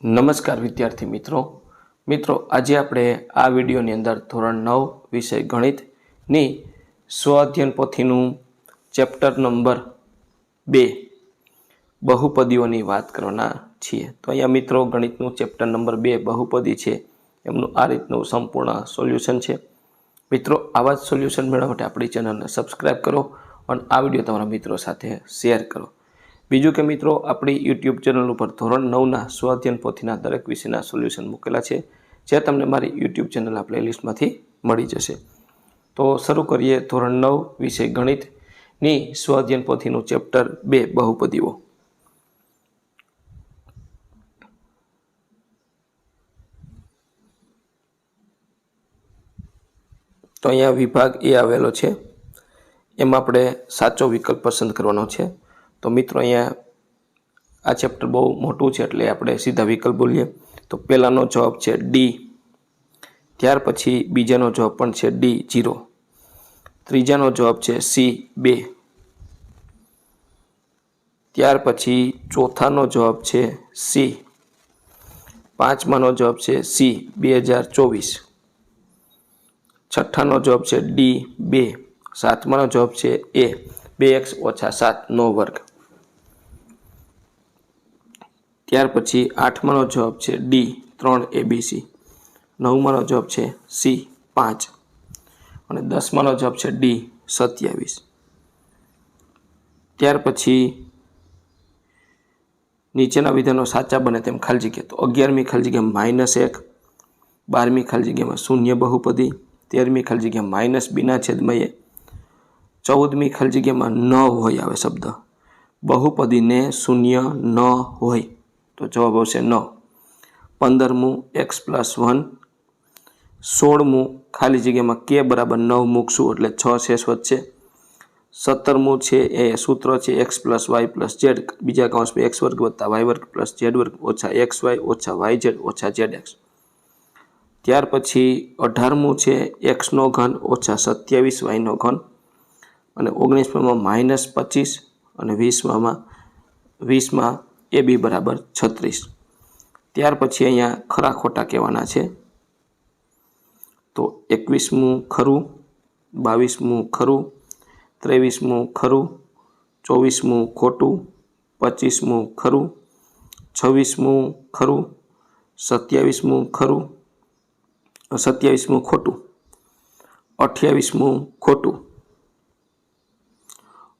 નમસ્કાર વિદ્યાર્થી મિત્રો આજે આપણે આ વિડીયોની અંદર ધોરણ 9 વિષય ગણિતની સ્વઅધ્યયન પોથીનું ચેપ્ટર નંબર 2 બહુપદીઓની વાત કરવાના છીએ। તો અહીંયા મિત્રો ગણિતનું ચેપ્ટર નંબર 2 બહુપદી છે એમનું આ રીતનું સંપૂર્ણ સોલ્યુશન છે। મિત્રો આવા જ સોલ્યુશન મેળવવા માટે આપણી ચેનલને સબસ્ક્રાઈબ કરો અને આ વિડીયો તમારા મિત્રો સાથે શેર કરો। બીજું કે મિત્રો આપણી યુટ્યુબ ચેનલ ઉપર ધોરણ 9ના સ્વઅધ્યયન પોથીના દરેક વિષયના સોલ્યુશન મૂકેલા છે જે તમને મારી યુટ્યુબ ચેનલના પ્લેલિસ્ટમાંથી મળી જશે। તો શરૂ કરીએ ધોરણ 9 વિષય ગણિતની સ્વઅધ્યયન પોથીનું ચેપ્ટર 2 બહુપદીઓ। તો અહીંયા વિભાગ એ આવેલો છે, એમાં આપણે સાચો વિકલ્પ પસંદ કરવાનો છે। તો મિત્રો અહીંયા આ ચેપ્ટર બહુ મોટું છે એટલે આપણે સીધા વિકલ્પ બોલીએ। તો પહેલાનો જવાબ છે ડી, ત્યાર પછી બીજાનો જવાબ પણ છે ડી 0, ત્રીજાનો જવાબ છે સી 2, ત્યાર પછી ચોથાનો જવાબ છે સી, પાંચમાનો જવાબ છે સી 2024, છઠ્ઠાનો જવાબ છે ડી 2, સાતમાનો જવાબ છે એ 2x - 7 નો વર્ગ, ત્યાર પછી આઠમાનો જવાબ છે ડી 3 ABC, નવમાનો જવાબ છે સી 5 અને દસમાનો જવાબ છે ડી 27। ત્યાર પછી નીચેના વિધાનો સાચા બને તેમ ખાલી જગ્યા, તો 11મી ખાલી જગ્યા -1, 12મી ખાલી જગ્યામાં શૂન્ય બહુપદી, 13મી ખાલી જગ્યા -b/a, 14મી ખાલી જગ્યામાં ન હોય આવે શબ્દ, બહુપદીને શૂન્ય ન હોય તો જવાબ આવશે ન, 15મું x + 1, 16મું ખાલી જગ્યામાં k = 9 મૂકશું એટલે 6 શેષ વધશે, 17મું છે એ સૂત્ર છે x + y + z બીજા કૌંસમાં x² + y² + z² - xy - yz - zx, ત્યાર પછી 18મું છે x³ - 27y³ અને 19માં -25 અને 20માં ab = 36। ત્યાર પછી અહીંયા ખરા ખોટા કહેવાના છે, તો 21મું ખરું, 22મું ખરું, 23મું ખરું, 24મું ખોટું, 25મું ખરું, 26મું ખરું, 27મું ખરું, 27મું ખોટું, 28મું ખોટું,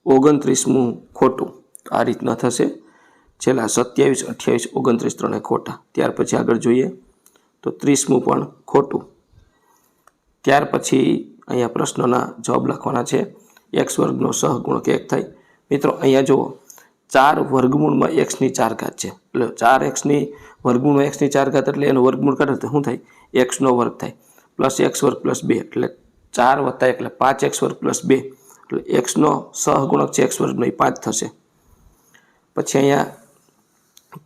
29મું ખોટું। આ રીતના થશે, છેલ્લા 27, 28, 29 ત્રણે ખોટા। ત્યાર પછી આગળ જોઈએ તો 30મું પણ ખોટું। ત્યાર પછી અહીંયા પ્રશ્નના જવાબ લખવાના છે। x² નો સહગુણક 1 થાય। મિત્રો અહીંયા જુઓ 4 વર્ગમૂળમાં x ની 4 ઘાત છે એટલે 4x ની વર્ગમૂળમાં x ની 4 ઘાત એટલે એનો વર્ગમૂળ કાઢો તો શું થાય, x² થાય પ્લસ x² + 2 એટલે 4 + 1 એટલે 5x² + 2 એટલે x નો સહગુણક છે x² નો 5 થશે। પછી અહીંયા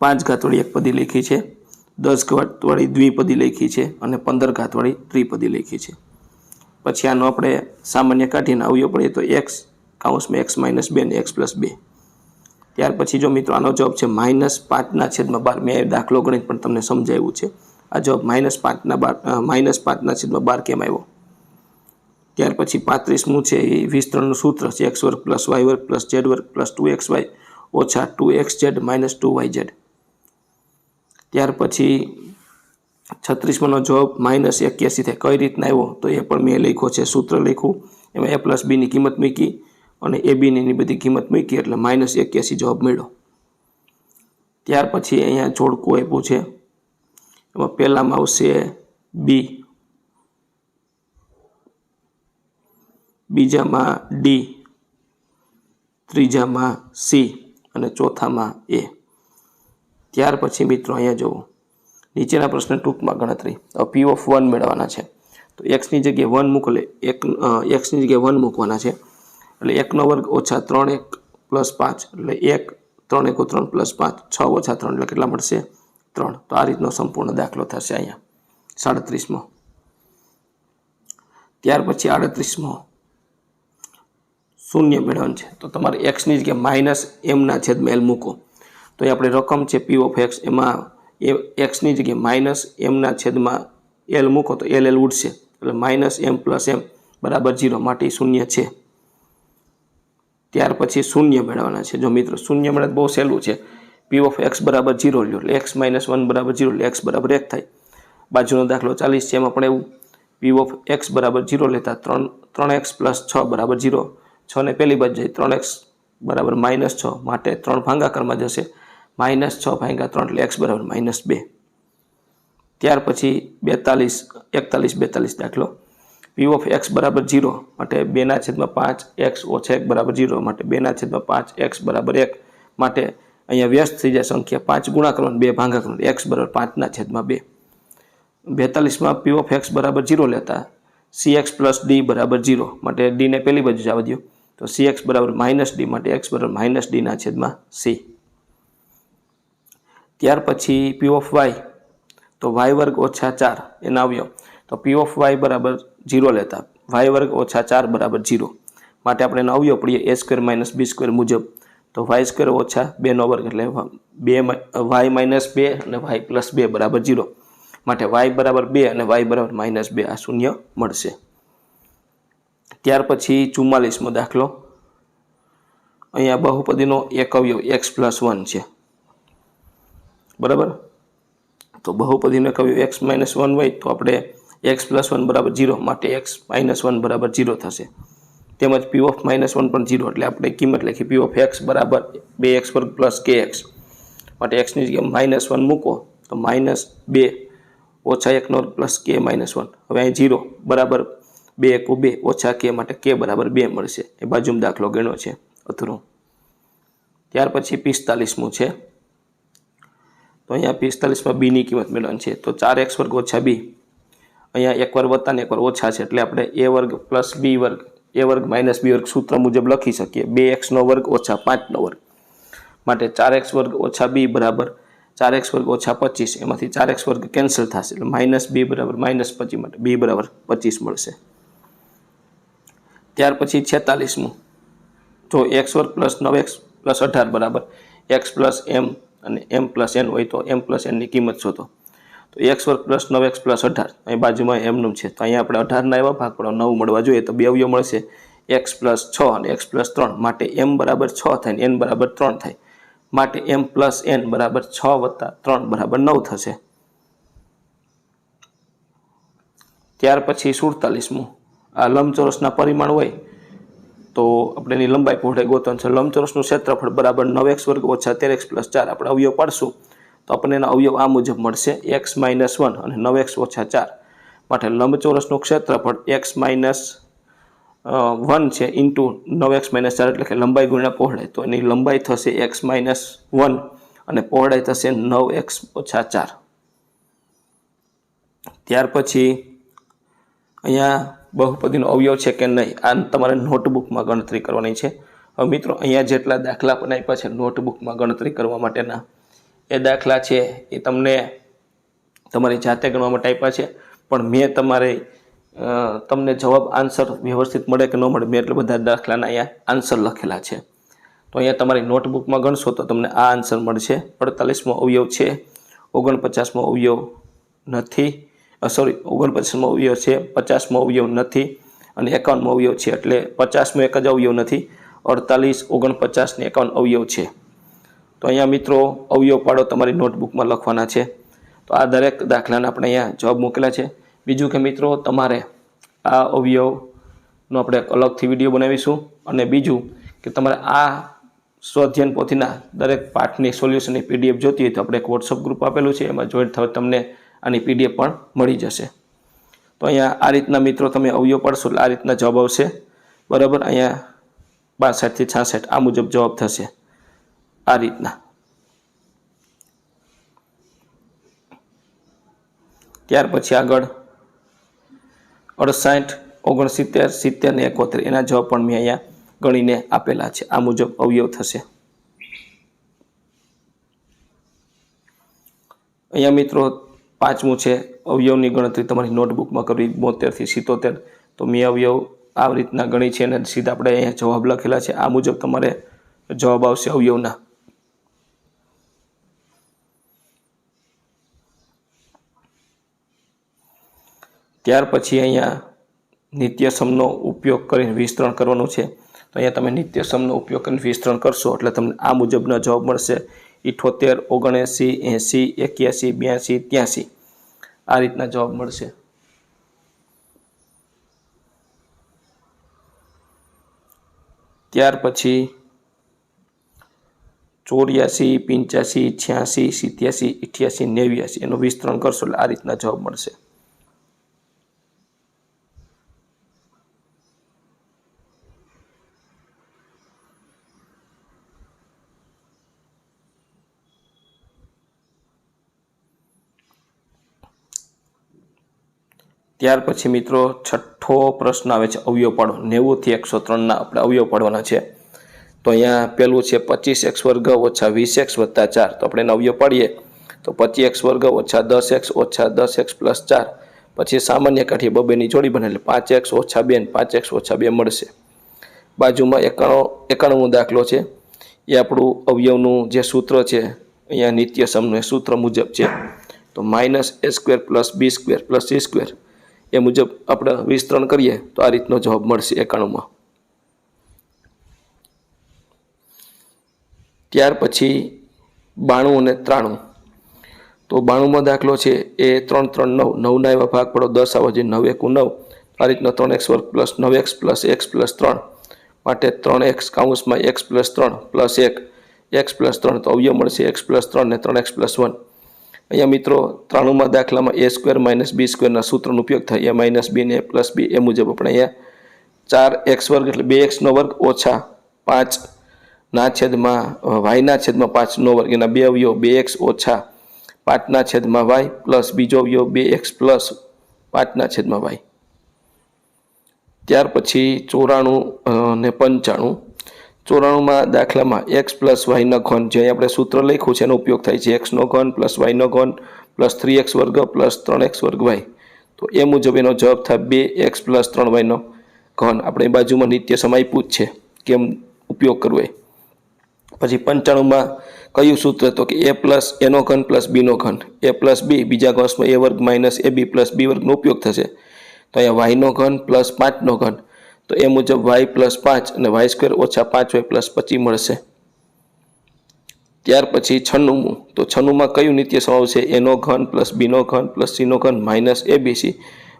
5 ઘાતવાળી એક પદી લખી છે, 10 ઘાતવાળી દ્વિપદી લખી છે અને 15 ઘાતવાળી ત્રિપદી લખી છે। પછી આનો આપણે સામાન્ય કાઢીને આવ્યો પડે તો x કૌંસમાં x - 2 ને x + 2। ત્યાર પછી જો મિત્રો આનો જવાબ છે -5/12, મેં દાખલો ગણિત પણ તમને સમજાવ્યું છે। આ જવાબ -5/12 કેમ આવ્યો? ત્યાર પછી 35મું છે એ વિસ્તરણનું સૂત્ર છે x² + y² + z² + 2xy - 2xz - 2yz। ત્યાર પછી 36માનો જવાબ -81 થાય, કઈ રીતના આવ્યો તો એ પણ મેં લખ્યો છે, સૂત્ર લખ્યું, એમાં a + bની કિંમત મૂકી અને abની બધી કિંમત મૂકી એટલે -81 જવાબ મળ્યો। ત્યાર પછી અહીંયા જોડકું આપ્યું છે, એમાં પહેલામાં આવશે b, બીજામાં d, ત્રીજામાં c અને ચોથામાં a। ત્યાર પછી મિત્રો અહીંયા જુઓ નીચેના પ્રશ્ન ટૂંકમાં ગણતરી, p(1) મેળવવાના છે। તો x ની જગ્યાએ 1 મૂકો એટલે x ની જગ્યાએ 1 મૂકવાના છે એટલે 1² - 3x + 5 એટલે 1, 3 × 3 + 5, 6 - 3 એટલે કેટલા મળશે 3। તો આ રીતનો સંપૂર્ણ દાખલો થશે અહીંયા 37મો। ત્યાર પછી 38મો શૂન્ય મેળવવાનું છે, તો તમારે x ની જગ્યાએ -m/l મૂકો। તો એ આપણી રકમ છે p(x), એમાં એ એક્સની જગ્યાએ માઇનસ એમના છેદમાં એલ મૂકો તો એલ ઉડશે, એટલે માઇનસ એમ પ્લસ એમ બરાબર 0 માટે શૂન્ય છે. ત્યાર પછી શૂન્ય મેળવવાના છે. જો મિત્રો શૂન્ય મળે બહુ સહેલું છે. પી ઓફ એક્સ બરાબર 0 લ્યો એટલે એક્સ માઇનસ 1 બરાબર 0 એટલે એક્સ બરાબર 1 થાય. બાજુનો દાખલો 40 છે, એમાં પણ એવું પી ઓફ એક્સ બરાબર 0 લેતા 3x પ્લસ 6 બરાબર 0. 6 ને પહેલી બાજુ જાય, 3x બરાબર માઇનસ 6 માટે 3 ભાગાકારમાં જશે, માઇનસ 6 ભાગ્યા 3 એટલે એક્સ બરાબર માઇનસ 2. ત્યાર પછી 41 દાખલો પી ઓફ એક્સ બરાબર 0 માટે 2/5 એક્સ ઓછા 1 બરાબર 0 માટે 2/5 એક્સ બરાબર 1 માટે અહીંયા વ્યસ્ત થઈ જાય સંખ્યા 5 ગુણાકાર 2 ભાગાકાર એક્સ બરાબર 5/2. 42માં પી ઓફ એક્સ બરાબર 0 લેતા cx પ્લસ ડી બરાબર 0 માટે ડી ને પહેલી બાજુ જવા દો તો cx બરાબર માઇનસ ડી માટે એક્સ બરાબર માઇનસ ડીના છેદમાં c. ત્યાર પછી પી ઓફ વાય તો વાય વર્ગ ઓછા 4 એના અવયવ તો પી ઓફ વાય બરાબર 0 લેતા વાય વર્ગ ઓછા 4 બરાબર 0 માટે આપણે એનો અવયવ પડીએ a square minus B square મુજબ તો વાય સ્ક્વેર ઓછા 2નો વર્ગ એટલે વાય માઇનસ 2 અને વાય પ્લસ 2 બરાબર 0 માટે વાય બરાબર 2 અને વાય બરાબર માઇનસ 2 આ શૂન્ય મળશે. ત્યાર પછી 44મો દાખલો અહીંયા બહુપદીનો એક અવયવ x પ્લસ 1 છે બરાબર. તો બહુપદીનો એક અવયવ x માઇનસ 1 હોય તો આપણે x પ્લસ 1 બરાબર 0 માટે x માઇનસ 1 બરાબર 0 થશે. તેમજ પી ઓફ માઇનસ 1 પણ 0 એટલે આપણે કિંમત લખી પી ઓફ x બરાબર 2x વર્ગ પ્લસ kx માટે x ની જગ્યાએ માઇનસ 1 મૂકો તો માઇનસ 2 ઓછા 1 નો પ્લસ k માઇનસ 1. હવે અહીં 0 બરાબર 2 × 2 ઓછા k માટે k બરાબર 2 મળશે. એ બાજુમાં દાખલો ગણ્યો છે અધૂરો. ત્યાર પછી 45મું છે તો અહીંયા 45માં b ની કિંમત મેળવવાની છે તો 4x વર્ગ ઓછા b અહીંયા એક વાર વત્તા ને એક વાર ઓછા છે એટલે આપણે a વર્ગ પ્લસ b વર્ગ a વર્ગ માઇનસ b વર્ગ સૂત્ર મુજબ લખી શકીએ 2x નો વર્ગ ઓછા 5 નો વર્ગ માટે 4x વર્ગ ઓછા b બરાબર 4x વર્ગ ઓછા 25 એમાંથી 4x વર્ગ કેન્સલ થશે એટલે માઇનસ b બરાબર માઇનસ 25 માટે b બરાબર 25 મળશે. ત્યાર પછી 46મું જો x વર્ગ પ્લસ 9x પ્લસ 18 બરાબર x પ્લસ m અને m પ્લસ n હોય તો m પ્લસ n ની કિંમત શોધો તો x વર્ગ પ્લસ 9x પ્લસ 18 અહીં બાજુમાં m નું છે તો અહીંયા આપણે 18 ના એવા ભાગ પડો 9 મળવા જોઈએ તો બે અવયવ મળશે x પ્લસ 6 અને x પ્લસ 3 માટે m બરાબર 6 થાય ને n બરાબર 3 થાય માટે m પ્લસ n બરાબર 6 વત્તા 3 બરાબર 9 થશે. ત્યાર પછી 47મું આ લંબચોરસના પરિમાણ હોય તો આપણે એની લંબાઈ પહોળાઈ ગોતવાનું છે. લંબચોરસનું ક્ષેત્રફળ બરાબર 9x વર્ગ ઓછા 13x પ્લસ 4 આપણે અવયવ પાડશું તો આપણને એના અવયવ આ મુજબ મળશે x માઇનસ 1 અને 9x ઓછા 4 માટે લંબચોરસનું ક્ષેત્રફળ x માઇનસ 1 છે ઇન્ટુ 9x માઇનસ 4 એટલે કે લંબાઈ ગુણ્યા પહોળાઈ તો એની લંબાઈ થશે x માઇનસ 1 અને પહોળાઈ થશે 9x ઓછા 4. ત્યાર પછી અહીંયા બહુપદીનો અવયવ છે કે નહીં આ તમારે નોટબુકમાં ગણતરી કરવાની છે. હવે મિત્રો અહીંયા જેટલા દાખલા પણ આપ્યા છે નોટબુકમાં ગણતરી કરવા માટેના એ દાખલા છે એ તમને તમારી જાતે ગણવા માટે આપ્યા છે પણ મેં તમને જવાબ આન્સર વ્યવસ્થિત મળે કે ન મળે મેં એટલે બધા દાખલાના અહીંયા આન્સર લખેલા છે તો અહીંયા તમારી નોટબુકમાં ગણશો તો તમને આ આન્સર મળશે. 48મો અવયવ છે, 49મો અવયવ નથી, 49મો અવયવ છે, 50મો અવયવ નથી અને 51મો અવયવ છે એટલે 50મો એક જ અવયવ નથી, 48, 49 ને 51 અવયવ છે. તો અહીંયા મિત્રો અવયવ પાડો તમારી નોટબુકમાં લખવાના છે. તો આ દરેક દાખલાના આપણે અહીંયા જવાબ મૂકેલા છે. બીજું કે મિત્રો તમારે આ અવયવનો આપણે અલગથી વિડીયો બનાવીશું અને બીજું કે તમારે આ સ્વાધ્યાયન પોથીના દરેક પાઠની સોલ્યુશનની PDF જોતી હોય તો આપણે એક વોટ્સઅપ ગ્રુપ આપેલું છે એમાં જોઈન્ટ થવા તમને આની PDF પણ મળી જશે. તો અહીંયા આ રીતના મિત્રો તમે અવયવ પાડશો એટલે આ રીતના જવાબ આવશે બરાબર. અહીંયા 62 થી 66 આ મુજબ જવાબ થશે આ રીતના. ત્યાર પછી આગળ 68, 69, 70 ને 71 એના જવાબ પણ મેં અહીંયા ગણીને આપેલા છે. આ મુજબ અવયવ થશે. અહીંયા મિત્રો 5મું છે અવયવની ગણતરી તમારી નોટબુકમાં કરવી 72 થી 77 તો મેં અવયવ આ રીતના ગણી છે અને સીધા આપણે અહીંયા જવાબ લખેલા છે. આ મુજબ તમારે જવાબ આવશે અવયવના. ત્યાર પછી અહીંયા નિત્યસમનો ઉપયોગ કરીને વિસ્તરણ કરવાનું છે. તો અહીંયા તમે નિત્યસમનો ઉપયોગ કરીને વિસ્તરણ કરશો એટલે તમને આ મુજબના જવાબ મળશે: 78, 79, 80, 81, 82, 83. આ રીતના જવાબ મળશે. ત્યાર પછી 84, 85, 86, 87, 88, 89 એનું વિસ્તરણ કરશો એટલે આ રીતના જવાબ મળશે. ત્યાર પછી મિત્રો છઠ્ઠો પ્રશ્ન આવે છે અવયવ પાડો. 90 થી 103 આપણે અવયવ પાડવાના છે. તો અહીંયા પેલું છે 25x વર્ગ ઓછા 20x વત્તા 4. તો આપણે એનો અવયવ પાડીએ તો 25x વર્ગ ઓછા 10x પ્લસ 4. પછી સામાન્ય કાઢીએ, બબેની જોડી બને એટલે 5x ઓછા 2 અને 5x ઓછા 2 મળશે. બાજુમાં 91 દાખલો છે. એ આપણું અવયવનું જે સૂત્ર છે અહીંયા નિત્યસમનું સૂત્ર મુજબ છે. તો -a² plus b² plus c². એ મુજબ આપણે વિસ્તરણ કરીએ તો આ રીતનો જવાબ મળશે 91માં. ત્યાર પછી 92 અને 93. તો 92માં દાખલો છે એ 3, 3, 9. 9ના એવા ભાગ પડો 10 આવો જોઈએ. 9 × 9. આ રીતનો 3x વર્ગ plus 9x plus x plus 3 માટે 3x કૌંસમાં x plus 3 plus 1 x plus 3. તો અવયવ મળશે x પ્લસ 3 ને 3x પ્લસ 1. અહીંયા મિત્રો 93માં દાખલામાં a² - b² સૂત્રનો ઉપયોગ થાય. a - b ને a + b. એ મુજબ આપણે અહીંયા 4x વર્ગ એટલે 2x નો વર્ગ ઓછા 5 ના છેદમાં y ના છેદમાં 5 નો વર્ગ. એના બે અવયવ 2x ઓછા 5 ના છેદમાં y પ્લસ બીજો અવયવ 2x પ્લસ 5 ના છેદમાં y. ત્યાર પછી 94 અને 95. 94માં દાખલામાં x પ્લસ y નો ઘન, જે આપણે સૂત્ર લખ્યું છે એનો ઉપયોગ થાય છે. x નો ઘન પ્લસ y નો ઘન પ્લસ 3x વર્ગ પ્લસ 3x વર્ગ y. તો એ મુજબ એનો જવાબ થાય 2x પ્લસ 3y નો ઘન. આપણે બાજુમાં નિત્યસમ આપ્યું જ છે કેમ ઉપયોગ કરવો એ. પછી 95માં કયું સૂત્ર? તો કે a પ્લસ એનો ઘન પ્લસ b નો ઘન. a પ્લસ b બીજા કૌંસમાં a વર્ગ માઇનસ ab પ્લસ b વર્ગનો ઉપયોગ થશે. તો અહીંયા y નો ઘન પ્લસ 5 નો ઘન. તો એ મુજબ y પ્લસ 5 અને y² ઓછા 5y પ્લસ 25 મળશે. ત્યાર પછી 96. તો 96માં કયું નિત્યસમ આવશે? a નો ઘન પ્લસ b નો ઘન પ્લસ c નો ઘન માઇનસ abc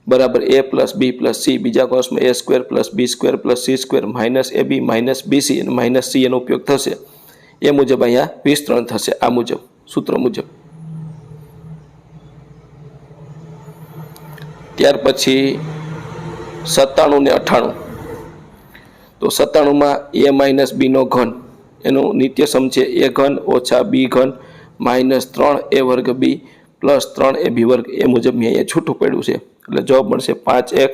બરાબર a plus b plus c બીજા કૌંસમાં a² plus b² plus c² minus ab minus bc અને માઇનસ c એનો ઉપયોગ થશે. એ મુજબ અહીંયા વિસ્તરણ થશે આ મુજબ સૂત્ર મુજબ. ત્યાર પછી 97 ને 98. તો 97માં a - b નો ઘન એનું નિત્યસમ છે a ઘન ઓછા b ઘન માઇનસ 3a વર્ગ b પ્લસ 3ab વર્ગ. એ મુજબ મેં અહીંયા છૂટું પડ્યું છે એટલે જવાબ મળશે 5x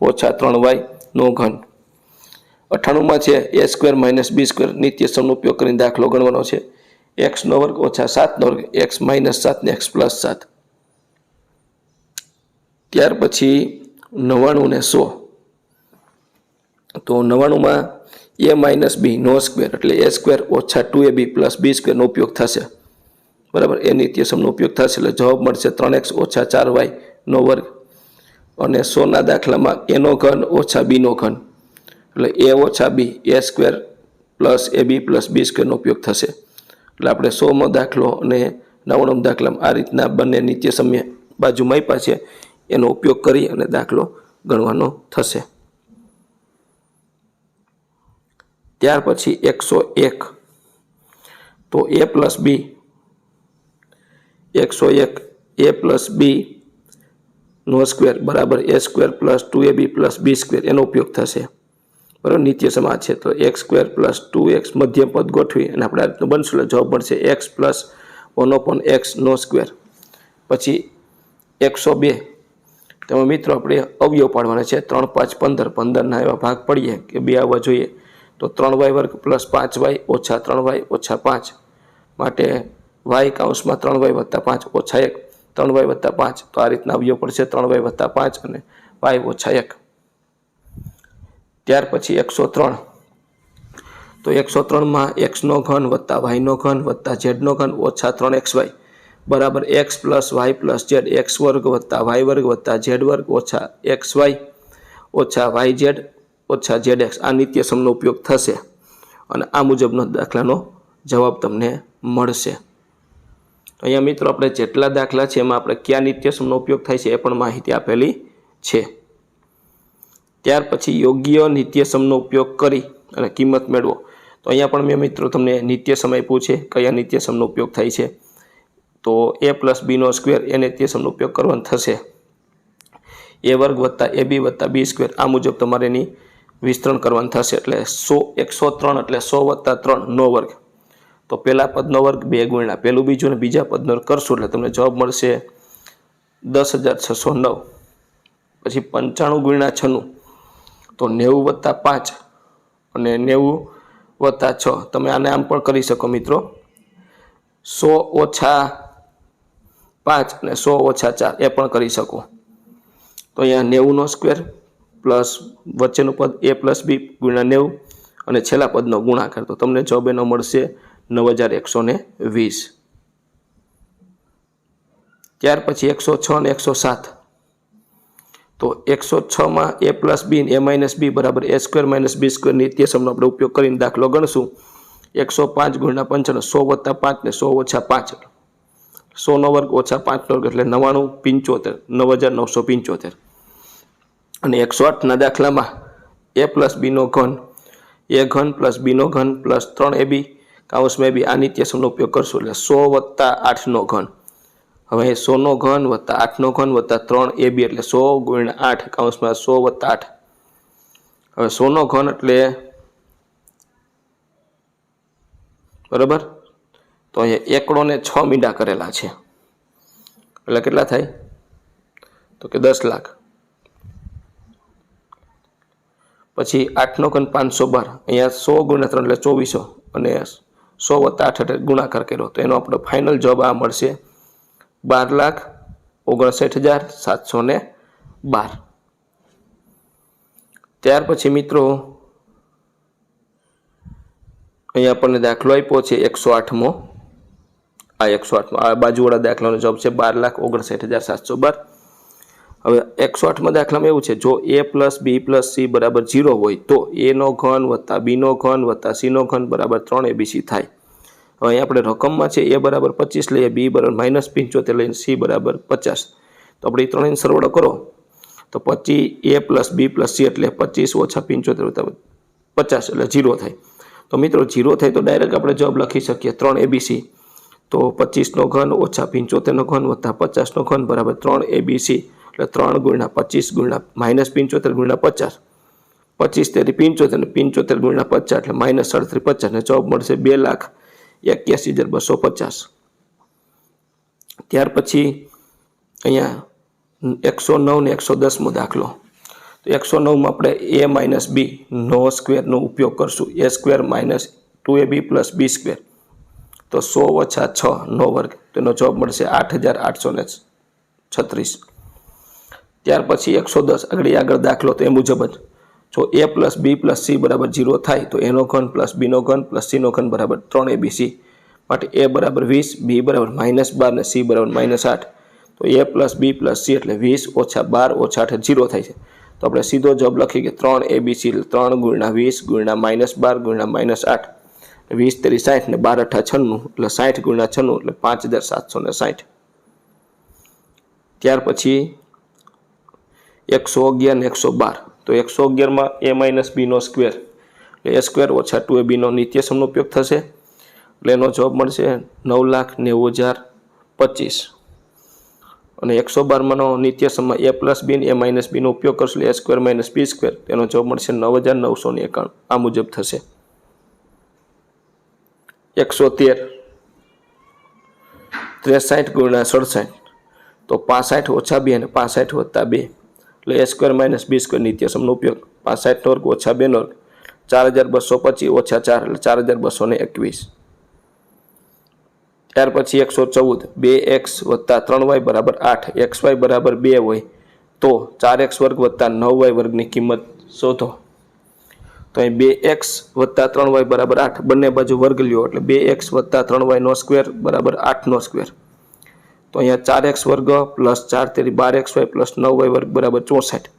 ઓછા 3y નો ઘન. 98માં છે a² - b² નિત્યસમનો ઉપયોગ કરીને દાખલો ગણવાનો છે. x નો વર્ગ ઓછા 7 નો વર્ગ x - 7 ને x પ્લસ 7. ત્યાર પછી 99 ને 100. તો 99માં a - b નો સ્ક્વેર એટલે a² ઓછા 2ab પ્લસ b² નો ઉપયોગ થશે. બરાબર, એ નિત્યસમનો ઉપયોગ થશે એટલે જવાબ મળશે 3x ઓછા 4y નો વર્ગ. અને 100ના દાખલામાં a નો ઘન ઓછા b નો ઘન એટલે a ઓછા b a² plus ab plus b² નો ઉપયોગ થશે. એટલે આપણે 100મો દાખલો અને 99મો દાખલામાં આ રીતના બંને નિત્યસમ બાજુમાં આપ્યા છે એનો ઉપયોગ કરી અને દાખલો ગણવાનો થશે. ત્યાર પછી 101. તો a plus b 101 a plus b નો સ્ક્વેર બરાબર a² plus 2ab plus b² એનો ઉપયોગ થશે. બરાબર, નિત્યસમ આ છે. તો x² પ્લસ 2x મધ્યમ પદ ગોઠવી અને આપણે આ રીતનું બનશું એટલે જવાબ મળશે x પ્લસ 1/x નો સ્ક્વેર. પછી 102. તેમાં મિત્રો આપણે અવયવ પાડવાના છે. 3, 5, 15. 15ના એવા ભાગ પડીએ કે 2 આવવા જોઈએ. તો 3y વર્ગ પ્લસ 5y ઓછા 3y ઓછા 5 માટે y કૌંસમાં 3y વત્તા 5 ઓછા 1 3y વત્તા 5. તો આ રીતના અવયવ પડશે 3y વત્તા 5 અને y ઓછા 1. ત્યાર પછી 103. તો 103માં x નો ઘન વત્તા y નો ઘન વત્તા z નો ઘન ઓછા 3xy બરાબર x plus y plus z x વર્ગ વત્તા વાય વર્ગ વત્તા ઝેડ વર્ગ ઓછા એક્સ વાય ઓછા વાય ઝેડ ઓછા ઝેડ એક્સ આ નિત્યસમનો ઉપયોગ થશે અને આ મુજબનો દાખલાનો જવાબ તમને મળશે. અહીંયા મિત્રો આપણે જેટલા દાખલા છે એમાં આપણે કયા નિત્યસમનો ઉપયોગ થાય છે એ પણ માહિતી આપેલી છે. ત્યાર પછી યોગ્ય નિત્યસમનો ઉપયોગ કરી અને કિંમત મેળવો. તો અહીંયા પણ મેં મિત્રો તમને નિત્યસમ આપ્યું છે, કયા નિત્યસમનો ઉપયોગ થાય છે. તો a પ્લસ બીનો સ્ક્વેર એ નિત્યસમનો ઉપયોગ કરવાનો થશે a વર્ગ વત્તા ab વત્તા b સ્ક્વેર આ મુજબ તમારે એની વિસ્તરણ કરવાનું થશે. એટલે 103 એટલે 100 વત્તા 3 નો વર્ગ. તો પહેલા પદનો વર્ગ 2 ગુણ્યા પહેલું બીજું અને બીજા પદનો વર્ગ કરશું એટલે તમને જવાબ મળશે 10,609. પછી 95 ગુણ્યા 96 તો 90 વત્તા 5 અને 90 વત્તા 6. તમે આને આમ પણ કરી શકો મિત્રો, 100 ઓછા 5 અને 100 ઓછા 4 એ પણ કરી શકો. તો અહીંયા 90નો સ્ક્વેર પ્લસ વચ્ચેનું પદ a પ્લસ b ગુણ્યા 90 અને છેલ્લા પદનો ગુણાકાર. તો તમને જવાબ એનો મળશે 9120. ત્યાર પછી 106 અને 107 તો 106માં a પ્લસ b ને a માઇનસ b બરાબર a square minus b square નિત્યસમનો આપણે ઉપયોગ કરીને દાખલો ગણશું. 105 ગુણ્યા 55 100 વત્તા 5 ને 100 ઓછા 5 100નો વર્ગ ઓછા 5નો વર્ગ એટલે 99,975. અને 108ના દાખલામાં a પ્લસ બીનો ઘન a ઘન પ્લસ બીનો ઘન પ્લસ 3ab કૌંસમાં b આ નિત્યસમનો ઉપયોગ કરશું એટલે 100 વત્તા 8નો ઘન. હવે 100નો ઘન વત્તા 8નો ઘન વત્તા 3ab એટલે 100 ગુણ્યા 8 કૌંસમાં 100 વત્તા 8. હવે 100નો ઘન એટલે બરાબર, તો અહીંયા એકડોને 6 મીંડા કરેલા છે એટલે કેટલા થાય તો કે 10 લાખ. પછી 8નો ઘન 512 અહીંયા 100 ગુણ્યા 3 એટલે 2400 અને 100 વત્તા 8 એટલે ગુણાકાર કર્યો તો એનો આપણો ફાઇનલ જવાબ આ મળશે 12,59,712. ત્યાર પછી મિત્રો અહીંયા આપણને દાખલો આપ્યો છે 108મો. આ 108માં આ બાજુવાળા દાખલાનો જવાબ છે 12,59,712. હવે 108માં દાખલામાં એવું છે, જો a plus b plus c બરાબર 0 હોય તો a નો ઘન વત્તા બીનો ઘન વત્તા સીનો ઘન બરાબર 3abc થાય. હવે અહીંયા આપણે રકમમાં છે a બરાબર 25 લઈએ, b બરાબર -75 લઈને c બરાબર 50. તો આપણે એ ત્રણેયનો સરવાળો કરો તો 25 a plus b plus c એટલે 25 ઓછા 75 50 એટલે 0 થાય. તો મિત્રો 0 થાય તો ડાયરેક્ટ આપણે જવાબ લખી શકીએ 3abc. તો 25નો ઘન ઓછા 75નો ઘન વત્તા 50નો ઘન બરાબર 3abc એટલે 3 ગુણ્યા 25 ગુણ્યા -75 ગુણ્યા 50. 25 તેરી 75 અને 75 ગુણ્યા 50 એટલે -37 50 ને જવાબ મળશે 2,81,250. ત્યાર પછી અહીંયા 109 ને 110મો દાખલો. તો 109માં આપણે a માઇનસ બી નો સ્ક્વેરનો ઉપયોગ કરશું, a square minus 2ab plus b square. તો 100 ઓછા 6 નો વર્ગ તેનો જવાબ મળશે 8,836. ત્યાર પછી 110 આગળ દાખલો તો એ મુજબ જ, જો a plus b plus c બરાબર 0 થાય તો એનો ઘન પ્લસ બીનો ઘન પ્લસ સીનો ઘન બરાબર 3abc. માટે a બરાબર 20, b બરાબર -12 ને c બરાબર -8. તો a plus b plus c એટલે 20 ઓછા 12 ઓછા 8 0 થાય છે. તો આપણે સીધો જવાબ લખી કે 3abc એટલે 3 ગુણ્યા 20 ગુણ્યા -12 ગુણ્યા -8. 20 તેરી 60 ને 12 અઠા 96 એટલે 60 ગુણ્યા 96 એટલે 5,760. ત્યાર પછી 111 ને 112. તો 111માં a માઇનસ બીનો સ્ક્વેર એટલે a સ્ક્વેર ઓછા 2ab નો નિત્યસમનો ઉપયોગ થશે એટલે એનો જવાબ મળશે 9,90,025. અને 112માંનો નિત્યસમમાં a પ્લસ બી ને a માઇનસ બીનો ઉપયોગ કરશું એટલે a square minus B square તેનો જવાબ મળશે 9,991. આ મુજબ થશે. 113 63 ગુણ્યા 67 તો 65 ઓછા 2 અને 65 વત્તા 2 એટલે a square minus B square નિત્યસમનો ઉપયોગ. 65નો વર્ગ ઓછા 2નો વર્ગ 4,225 ઓછા 4 એટલે 4,221. ત્યાર પછી 114 2x વત્તા 3y બરાબર 8 xy બરાબર 2 હોય તો 4x વર્ગ વત્તા 9y વર્ગની કિંમત શોધો. તો અહીં 2x વત્તા 3y બરાબર 8 બંને બાજુ વર્ગ લ્યો એટલે 2x વત્તા 3y નો સ્ક્વેર બરાબર 8 નો સ્ક્વેર. તો અહીંયા 4x વર્ગ પ્લસ 4 તેરી 12xy પ્લસ 9y વર્ગ બરાબર 64.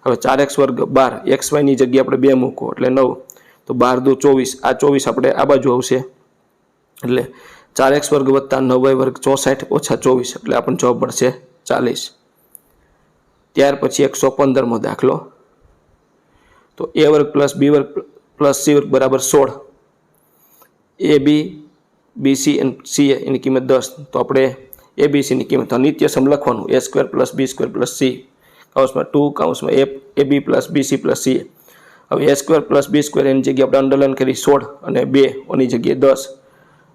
હવે 4x વર્ગ 12, xyની જગ્યાએ આપણે 2 મૂકો એટલે 9, તો 12 દુ 24, આ 24 આપણે આ બાજુ આવશે એટલે 4x વર્ગ વત્તા 9y વર્ગ 64 ઓછા 24 એટલે આપણને જવાબ મળશે 40. ત્યાર પછી 115મો દાખલો, તો a વર્ગ પ્લસ b વર્ગ પ્લસ c વર્ગ બરાબર 16. ab bc અને ca એની કિંમત 10, તો આપણે abc ની કિંમત નિત્યસમ લખવાનું a square plus b square plus c કૌંસમાં 2 કૌંસમાં ab plus bc plus ca. હવે a square plus b square એની જગ્યાએ આપણે અંડરલાઈન કરી 16 અને 2 ઓની જગ્યાએ 10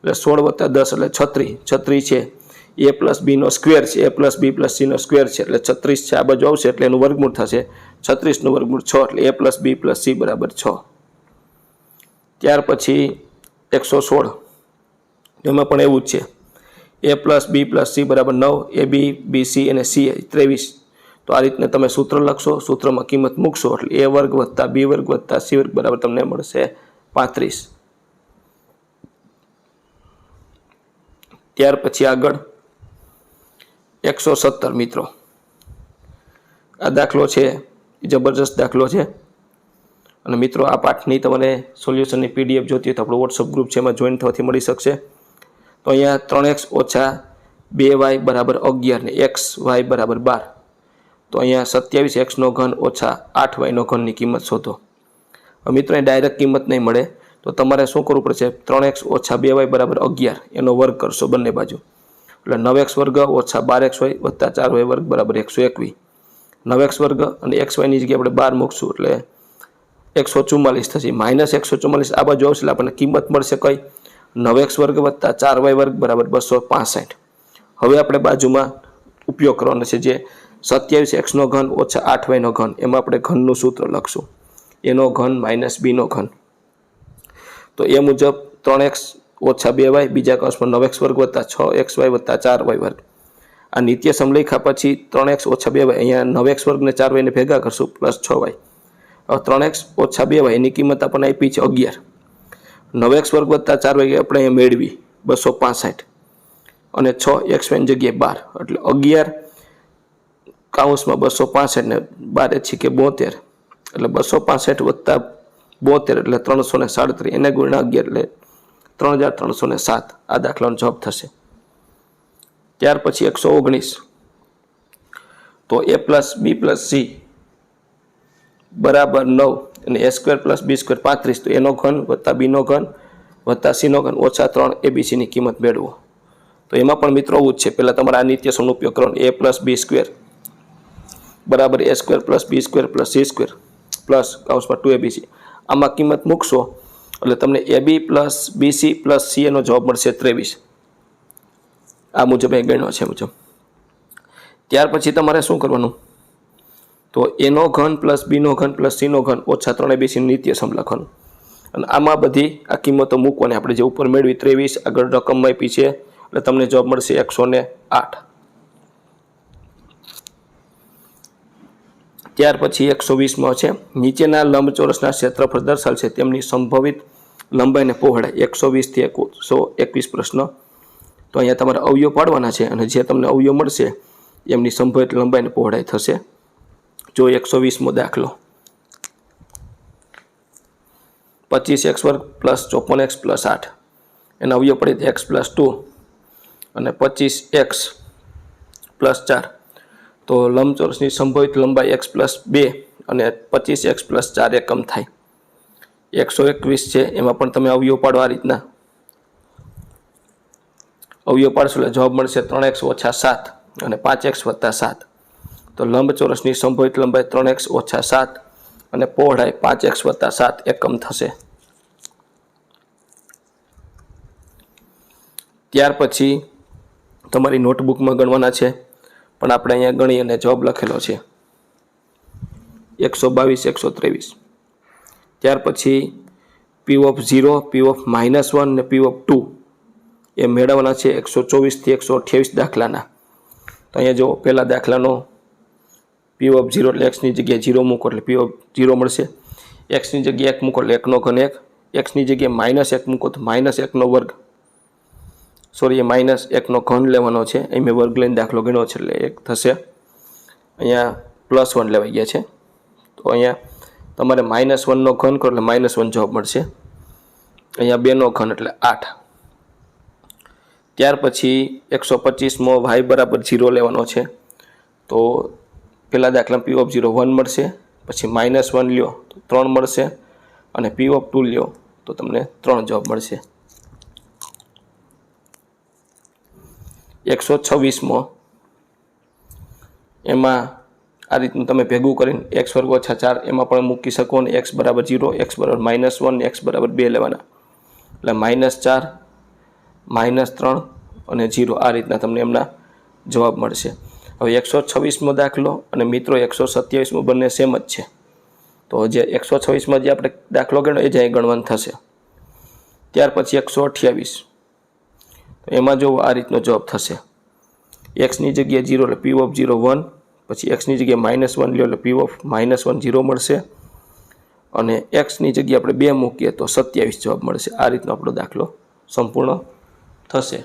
એટલે 16 વત્તા 10 એટલે 36 છે. a પ્લસ b નો સ્ક્વેર છે, a plus b plus c નો સ્ક્વેર છે એટલે 36 છે, આ બાજુ આવશે એટલે એનું વર્ગમૂળ થશે 36 નું વર્ગમૂળ 6 એટલે a plus b plus c બરાબર 6. ત્યાર પછી 116, એમાં પણ એવું જ છે, a plus b plus c બરાબર 9, ab bc અને c 23. તો આ રીતને તમે સૂત્ર લખશો, સૂત્રમાં કિંમત મૂકશો એટલે a વર્ગ વત્તા b વર્ગ વત્તા c વર્ગ બરાબર તમને મળશે 35. ત્યાર પછી આગળ 117 મિત્રો, આ દાખલો છે જબરજસ્ત દાખલો છે અને મિત્રો આ પાઠની તમારે સોલ્યુશનની PDF જોતી હોય તો આપણો વોટ્સઅપ ગ્રુપ છે એમાં જોઈન થવાથી મળી શકશે. તો અહીંયા 3x ઓછા 2y બરાબર 11 ને xy બરાબર 12, તો અહીંયા 27x નો ઘન ઓછા 8y નો ઘનની કિંમત શોધો. મિત્રો અહીં ડાયરેક્ટ કિંમત નહીં મળે તો તમારે શું કરવું પડશે, 3x ઓછા 2y બરાબર 11 એનો વર્ગ કરશો બંને બાજુ એટલે 9x વર્ગ ઓછા 12xy વત્તા 4y વર્ગ બરાબર 121. 9x વર્ગ અને xyની જગ્યાએ આપણે 12 મૂકશું એટલે 144 થશે, માઇનસ 144 આ બાજુ આવશે એટલે આપણને કિંમત મળશે કઈ, 9x વર્ગ વત્તા 4y વર્ગ બરાબર 265. હવે આપણે બાજુમાં ઉપયોગ કરવાનો છે જે 27x નો ઘન ઓછા 8y નો ઘન, એમાં આપણે ઘનનું સૂત્ર લખશું, એનો ઘન માઇનસ b નો ઘન. તો એ મુજબ 3x ઓછા 2y બીજા કૌંસમાં 9x વર્ગ વત્તા 6xy વત્તા 4y વર્ગ. આ નિત્યસમ લખ્યા પછી 3x ઓછા 2y, અહીંયા 9x વર્ગ ને 4y ને ભેગા કરશું પ્લસ 6y. હવે 3x ઓછા 2y એની કિંમત આપણને આપી છે 11, 9x વર્ગ વત્તા 4y આપણે અહીંયા મેળવી 265 અને 6xy ની જગ્યાએ 12 એટલે 11 કૌંસમાં 265 ને 12 છે 72 એટલે 265 વત્તા 72 એટલે 337, એને ગુણ્યા 11 એટલે 3307. આ દાખલાનો જવાબ થશે. ત્યાર પછી 119, તો a plus b plus c બરાબર 9 અને a square plus b square 35, તો એનો ઘન વત્તા b નો ઘન વત્તા c નો ઘન ઓછા 3 abc ની કિંમત મેળવો. તો એમાં પણ મિત્રો આવું જ છે, પહેલાં તમારે આ નિત્યસમનો ઉપયોગ કરવાનો, a પ્લસ b સ્ક્વેર બરાબર a square plus b square plus c square plus કૌંસમાં 2abc. આમાં કિંમત મૂકશો એટલે તમને ab plus bc plus c એનો જવાબ મળશે 23. આ મુજબ એ ગણ્યો છે મુજબ. ત્યાર પછી તમારે શું કરવાનું, તો એનો ઘન પ્લસ b નો ઘન પ્લસ c નો ઘન ઓછા 3abc નિત્યસમ લખવાનું અને આમાં બધી આ કિંમતો મૂકવાની. આપણે જે ઉપર મેળવી 23 આગળ રકમ આપી છે એટલે તમને જવાબ મળશે 108. ત્યાર પછી 120માં છે, નીચેના લંબચોરસના ક્ષેત્રફળ દર્શાવેલ છે તેમની સંભવિત લંબાઈને પહોળાઈ 120 થી 121 પ્રશ્ન. તો અહીંયા તમારે અવયવ પાડવાના છે અને જે તમને અવયવ મળશે એમની સંભવિત લંબાઈને પહોળાઈ થશે. જો 120મો દાખલો, 25x વર્ગ પ્લસ 54x પ્લસ 8 એના અવયવ પડે x પ્લસ 2 અને 25x પ્લસ 4. તો લંબચોરસની સંભવિત લંબાઈ x પ્લસ 2 અને 25x પ્લસ 4 એકમ થાય. 121 છે, એમાં પણ તમે અવયવ પાડો આ રીતના, અવયવ પાડશો એટલે જવાબ મળશે 3x ઓછા 7 અને 5x વત્તા 7. તો લંબચોરસની સંભવિત લંબાઈ 3x ઓછા 7 અને પહોળાઈ 5x વત્તા 7 એકમ થશે. ત્યાર પછી તમારી નોટબુકમાં ગણવાના છે, પણ આપણે અહીંયા ગણી અને જવાબ લખેલો છે 122 123. ત્યાર પછી p ઓફ 0, p ઓફ -1 અને p ઓફ 2 એ મેળવવાના છે 124 થી 128 દાખલાના. તો અહીંયા જો પહેલા દાખલાનો p ઓફ 0 એટલે x ની જગ્યાએ 0 મૂકો એટલે p ઓફ 0 મળશે, x ની જગ્યાએ 1 મૂકો એટલે 1 નો ઘન 1, x ની જગ્યાએ -1 મૂકો તો -1 નો વર્ગ સોરી એ -1નો ઘન લેવાનો છે. અહીં મેં વર્ગ લઈને દાખલો ગણ્યો છે એટલે 1 થશે. અહીંયા +1 લેવાઈ ગયા છે તો અહીંયા તમારે -1નો ઘન કરો એટલે -1 જવાબ મળશે. અહીંયા 2નો ઘન એટલે 8. ત્યાર પછી 125માં y બરાબર 0 લેવાનો છે તો પહેલા દાખલામાં p(0) 1 મળશે, પછી -1 લ્યો તો 3 મળશે અને p(2) લ્યો તો તમને 3 જવાબ મળશે. 126માં એમાં આ રીતનું તમે ભેગું કરીને x² - 4 એમાં પણ મૂકી શકો અને x બરાબર 0, x બરાબર -1, x બરાબર 2 લેવાના એટલે -4, -3 અને 0 આ રીતના તમને એમના જવાબ મળશે. હવે 126મો દાખલો અને મિત્રો 127મો બંને સેમ જ છે તો જે 126માં જે આપણે દાખલો ગણ્યો એ જ અહીં ગણવાનું થશે. ત્યાર પછી 128 એમાં જો આ રીતનો જવાબ થશે. xની જગ્યાએ 0 એટલે p(0) 1, પછી xની જગ્યાએ -1 લ્યો એટલે p(-1) 0 મળશે અને xની જગ્યાએ આપણે 2 મૂકીએ તો 27 જવાબ મળશે. આ રીતનો આપણો દાખલો સંપૂર્ણ થશે.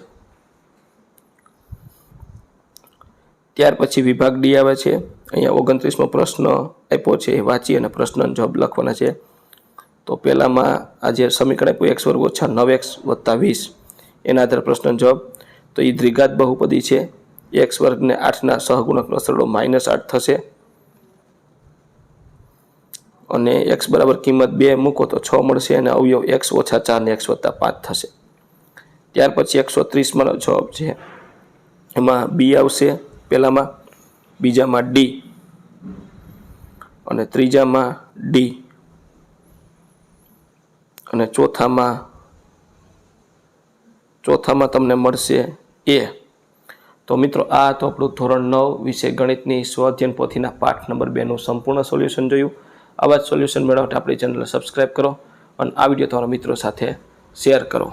ત્યાર પછી વિભાગ ડી આવે છે. અહીંયા 29મો પ્રશ્ન આપ્યો છે એ વાંચી અને પ્રશ્નનો જવાબ લખવાના છે. તો પહેલામાં આ જે સમીકરણ આપ્યું x² - 9x + 20 એના આધારે પ્રશ્નનો જવાબ. તો એ દ્વિઘાત બહુપદી છે. x² ને 8ના સહગુણકનો સરવાળો -8 થશે અને x બરાબર કિંમત 2 મૂકો તો 6 મળશે અને અવયવ x - 4 ને x + 5 થશે. ત્યાર પછી 130માનો જવાબ છે એમાં b આવશે પહેલામાં, બીજામાં d અને ત્રીજામાં d અને ચોથામાં તમને મળશે a. તો મિત્રો આ તો આપણું ધોરણ 9 વિષય ગણિતની સ્વઅધ્યયન પોથીના પાઠ નંબર 2નું સંપૂર્ણ સોલ્યુશન જોયું. આવા જ સોલ્યુશન મેળવવા માટે આપણી ચેનલને સબસ્ક્રાઈબ કરો અને આ વિડીયો તમારા મિત્રો સાથે શેર કરો.